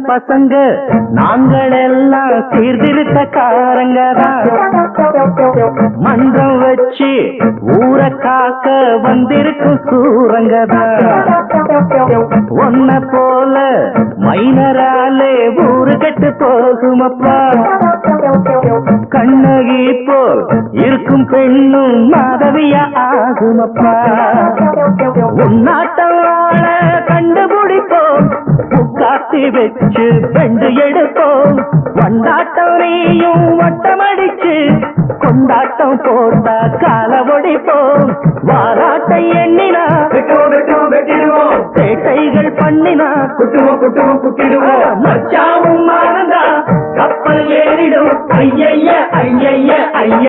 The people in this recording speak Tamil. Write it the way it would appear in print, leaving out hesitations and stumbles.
பசங்க நாங்கள் எல்லாம் சீர்திருத்தக்காரங்கதான். மன்றம் வச்சு ஊரை காக்க வந்திருக்கும் சூரங்கதான். ஒன்ன போல மைனராலே ஊரு கெட்டு போகுமப்பா. கண்ணகி போல் இருக்கும் பெண்ணும் மாதவியா ஆகுமப்பா. உன்னாட்டம் ஆள கண்டுபிடிப்போம், காத்தி வச்சு பெண்டு எடுப்போம். வண்டாட்டம் நீயும் வட்டமடிச்சு கொண்டாட்டம் போட்டா கால ஒடிப்போம். வாராட்டை எண்ணினா வெட்டிடுவோம், சேட்டைகள் பண்ணினா குட்டிடுவோம். மச்சாவும் மாறந்தா கப்பல் ஏறிடும். ஐய ஐய ஐய